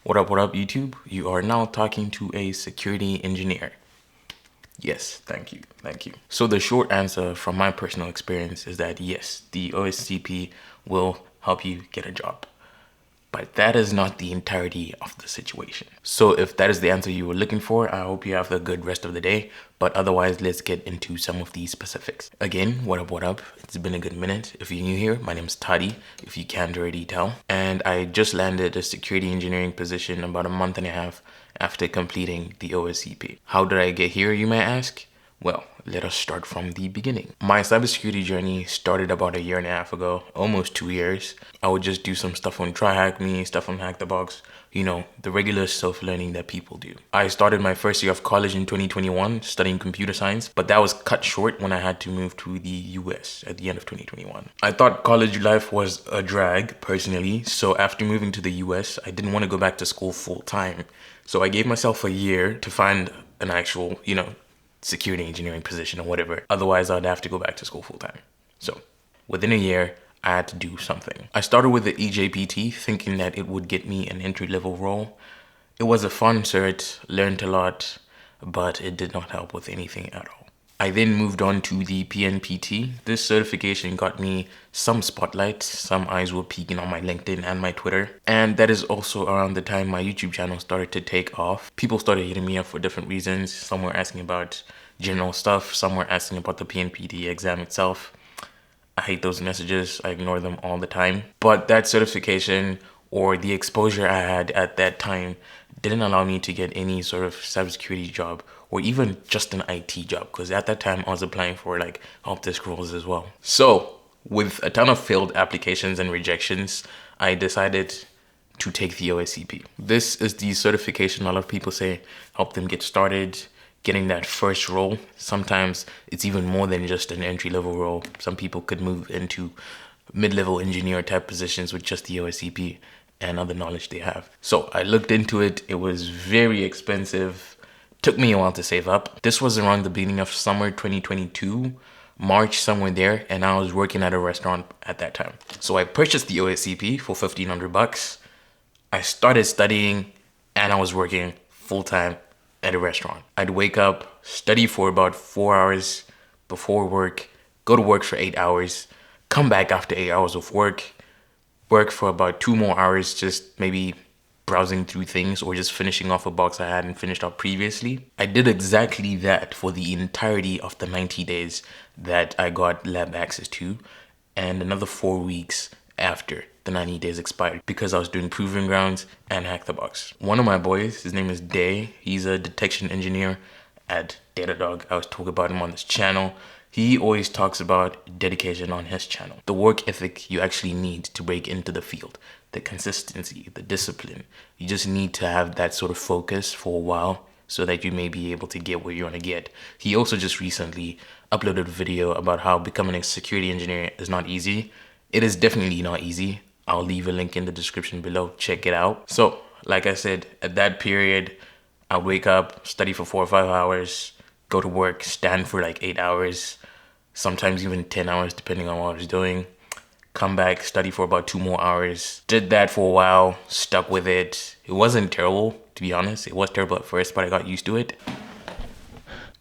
What up, YouTube? You are now talking to a security engineer. Yes, thank you, thank you. So the short answer from my personal experience is that yes, the OSCP will help you get a job. But that is not the entirety of the situation. So if that is the answer you were looking for, I hope you have a good rest of the day. But otherwise, let's get into some of these specifics. Again, what up, what up? It's been a good minute. If you're new here, my name's Toddy, if you can't already tell. And I just landed a security engineering position about a month and a half after completing the OSCP. How did I get here, you may ask? Well, let us start from the beginning. My cybersecurity journey started about a year and a half ago, almost 2 years. I would just do some stuff on TryHackMe, stuff on Hack the Box, you know, the regular self-learning that people do. I started my first year of college in 2021 studying computer science, but that was cut short when I had to move to the US at the end of 2021. I thought college life was a drag personally, so after moving to the US, I didn't want to go back to school full time. So I gave myself a year to find an actual, security engineering position or whatever. Otherwise, I'd have to go back to school full time. So within a year, I had to do something. I started with the EJPT thinking that it would get me an entry-level role. It was a fun cert, learned a lot, but it did not help with anything at all. I then moved on to the PNPT. This certification got me some spotlight. Some eyes were peeking on my LinkedIn and my Twitter. And that is also around the time my YouTube channel started to take off. People started hitting me up for different reasons. Some were asking about general stuff. Some were asking about the PNPT exam itself. I hate those messages. I ignore them all the time. But that certification or the exposure I had at that time didn't allow me to get any sort of cybersecurity job or even just an IT job, because at that time I was applying for like help desk roles as well. So with a ton of failed applications and rejections, I decided to take the OSCP. This is the certification a lot of people say help them get started, getting that first role. Sometimes it's even more than just an entry-level role. Some people could move into mid-level engineer type positions with just the OSCP and other knowledge they have. So I looked into it. It was very expensive. Took me a while to save up. This was around the beginning of summer 2022, March, somewhere there, and I was working at a restaurant at that time. So I purchased the OSCP for $1,500. I started studying and I was working full-time at a restaurant. I'd wake up, study for about 4 hours before work, go to work for 8 hours, come back after 8 hours of work for about 2 more hours, just maybe browsing through things or just finishing off a box I hadn't finished up previously. I did exactly that for the entirety of the 90 days that I got lab access to, and another 4 weeks after the 90 days expired, because I was doing Proving Grounds and Hack the Box. One of my boys, his name is Day. He's a detection engineer at Datadog. I was talking about him on this channel. He always talks about dedication on his channel. The work ethic you actually need to break into the field, the consistency, the discipline. You just need to have that sort of focus for a while so that you may be able to get where you want to get. He also just recently uploaded a video about how becoming a security engineer is not easy. It is definitely not easy. I'll leave a link in the description below. Check it out. So, like I said, at that period, I wake up, study for 4 or 5 hours, go to work, stand for like 8 hours, sometimes even 10 hours, depending on what I was doing. Come back, study for about 2 more hours. Did that for a while, stuck with it. It wasn't terrible, to be honest. It was terrible at first, but I got used to it.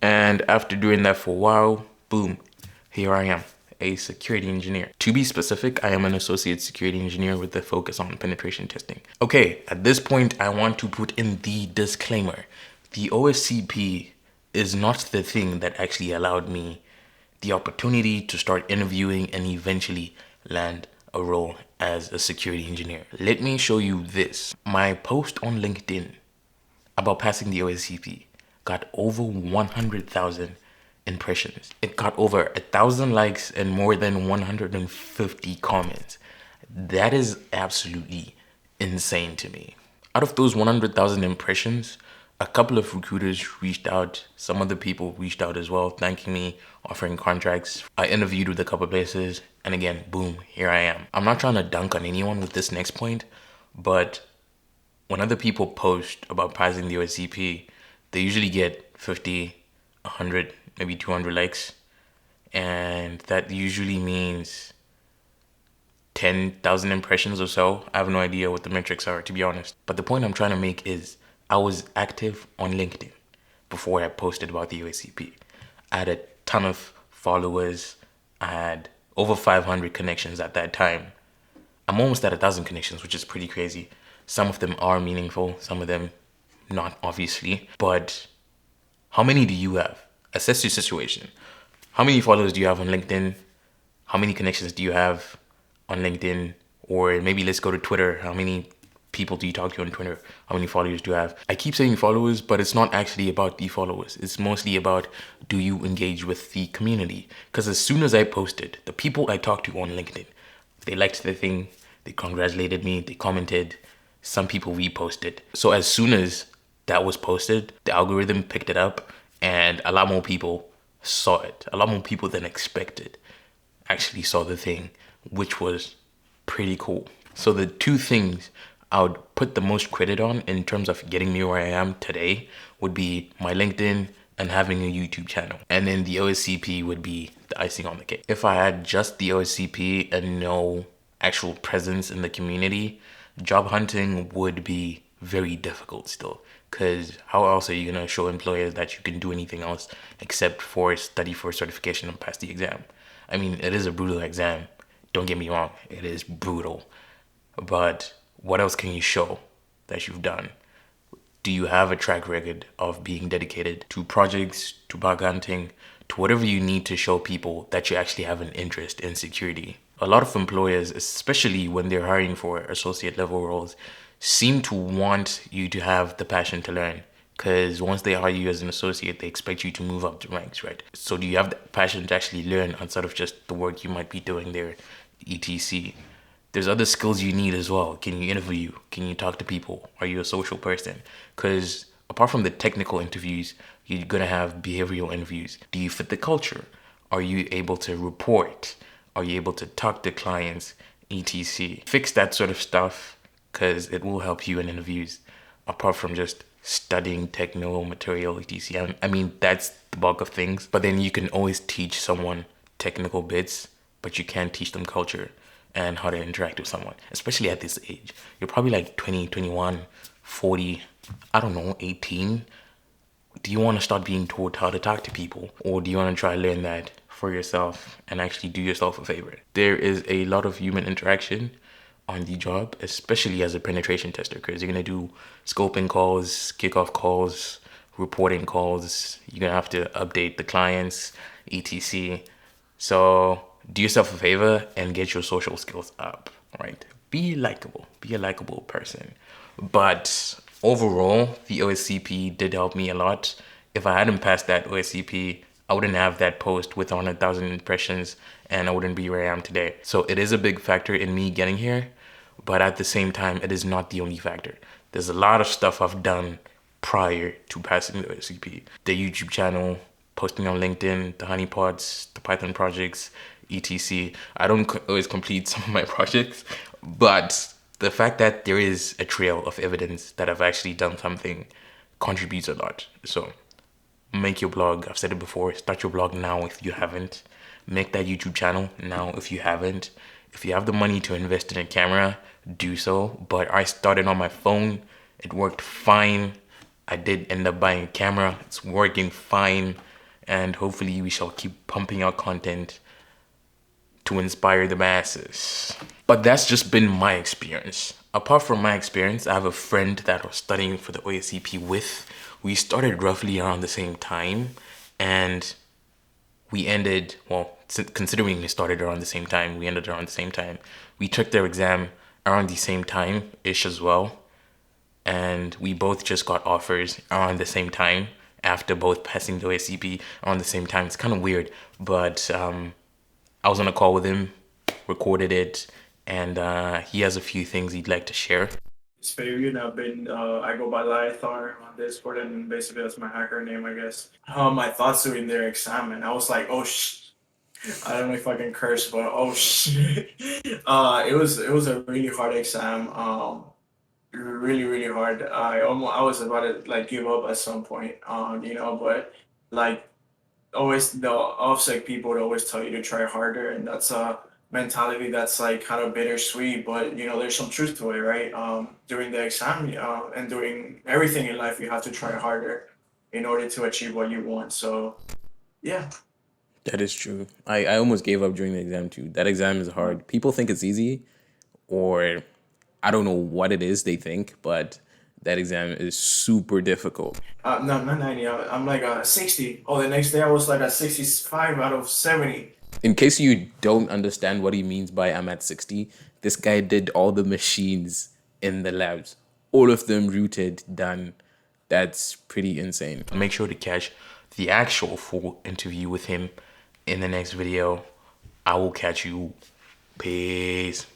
And after doing that for a while, boom, here I am, a security engineer. To be specific, I am an associate security engineer with a focus on penetration testing. Okay, at this point, I want to put in the disclaimer. The OSCP is not the thing that actually allowed me the opportunity to start interviewing and eventually land a role as a security engineer. Let me show you this. My post on LinkedIn about passing the OSCP got over 100,000 impressions. It got over 1,000 likes and more than 150 comments. That is absolutely insane to me. Out of those 100,000 impressions, a couple of recruiters reached out. Some other people reached out as well, thanking me, offering contracts. I interviewed with a couple places, and again, boom, here I am. I'm not trying to dunk on anyone with this next point, but when other people post about passing the OSCP, they usually get 50, 100, maybe 200 likes. And that usually means 10,000 impressions or so. I have no idea what the metrics are, to be honest. But the point I'm trying to make is I was active on LinkedIn before I posted about the OSCP. I had a ton of followers. I had over 500 connections at that time. I'm almost at 1,000 connections, which is pretty crazy. Some of them are meaningful, some of them not, obviously. But how many do you have? Assess your situation. How many followers do you have on LinkedIn? How many connections do you have on LinkedIn? Or maybe let's go to Twitter. How many people do you talk to on Twitter? How many followers do you have? I keep saying followers, but it's not actually about the followers. It's mostly about, do you engage with the community? Because as soon as I posted, the people I talked to on LinkedIn, they liked the thing, they congratulated me, they commented, some people reposted. So as soon as that was posted, the algorithm picked it up and a lot more people saw it. A lot more people than expected actually saw the thing, which was pretty cool. So the two things I would put the most credit on in terms of getting me where I am today would be my LinkedIn and having a YouTube channel. And then the OSCP would be the icing on the cake. If I had just the OSCP and no actual presence in the community, job hunting would be very difficult still. Because how else are you going to show employers that you can do anything else except for study for certification and pass the exam? I mean, it is a brutal exam. Don't get me wrong, it is brutal. But what else can you show that you've done? Do you have a track record of being dedicated to projects, to bug hunting, to whatever you need to show people that you actually have an interest in security? A lot of employers, especially when they're hiring for associate level roles, seem to want you to have the passion to learn. Because once they hire you as an associate, they expect you to move up the ranks, right? So do you have the passion to actually learn outside of just the work you might be doing there, etc.? There's other skills you need as well. Can you interview? Can you talk to people? Are you a social person? Because apart from the technical interviews, you're gonna have behavioral interviews. Do you fit the culture? Are you able to report? Are you able to talk to clients, etc.? Fix that sort of stuff because it will help you in interviews apart from just studying technical material, etc. I mean, that's the bulk of things. But then you can always teach someone technical bits, but you can't teach them culture and how to interact with someone, especially at this age. You're probably like 20, 21, 40, I don't know, 18. Do you want to start being taught how to talk to people? Or do you want to try to learn that for yourself and actually do yourself a favor? There is a lot of human interaction on the job, especially as a penetration tester, because you're going to do scoping calls, kickoff calls, reporting calls. You're going to have to update the clients, etc. So do yourself a favor and get your social skills up, right? Be likable, be a likable person. But overall, the OSCP did help me a lot. If I hadn't passed that OSCP, I wouldn't have that post with 100,000 impressions and I wouldn't be where I am today. So it is a big factor in me getting here, but at the same time, it is not the only factor. There's a lot of stuff I've done prior to passing the OSCP. The YouTube channel, posting on LinkedIn, the honeypots, the Python projects, etc. I don't always complete some of my projects, but the fact that there is a trail of evidence that I've actually done something contributes a lot. So make your blog. I've said it before. Start your blog now if you haven't. Make that YouTube channel now if you haven't. If you have the money to invest in a camera, do so. But I started on my phone. It worked fine. I did end up buying a camera. It's working fine. And hopefully we shall keep pumping out content to inspire the masses. But that's just been my experience. Apart from my experience, I have a friend that I was studying for the OSCP with. We started roughly around the same time and we ended, well, considering we started around the same time, we ended around the same time. We took their exam around the same time-ish as well. And we both just got offers around the same time after both passing the OSCP around the same time. It's kind of weird, but I was on a call with him, recorded it, and he has a few things he'd like to share. Fabian. I go by Lythar on Discord, and basically that's my hacker name, I guess. My thoughts during their exam, and I was like, oh I don't know if I can curse, but oh shit. It was a really hard exam. Really hard. I was about to like give up at some point. But like always the offsec people would always tell you to try harder, and mentality that's like kind of bittersweet, but you know, there's some truth to it, right? During the exam and doing everything in life, you have to try harder in order to achieve what you want. So yeah. That is true. I almost gave up during the exam too. That exam is hard. People think it's easy, or I don't know what it is they think, but that exam is super difficult. No, not 90. I'm like 60. Oh, the next day I was like a 65 out of 70. In case you don't understand what he means by I'm at 60, this guy did all the machines in the labs. All of them rooted, done. That's pretty insane. Make sure to catch the actual full interview with him in the next video. I will catch you. Peace.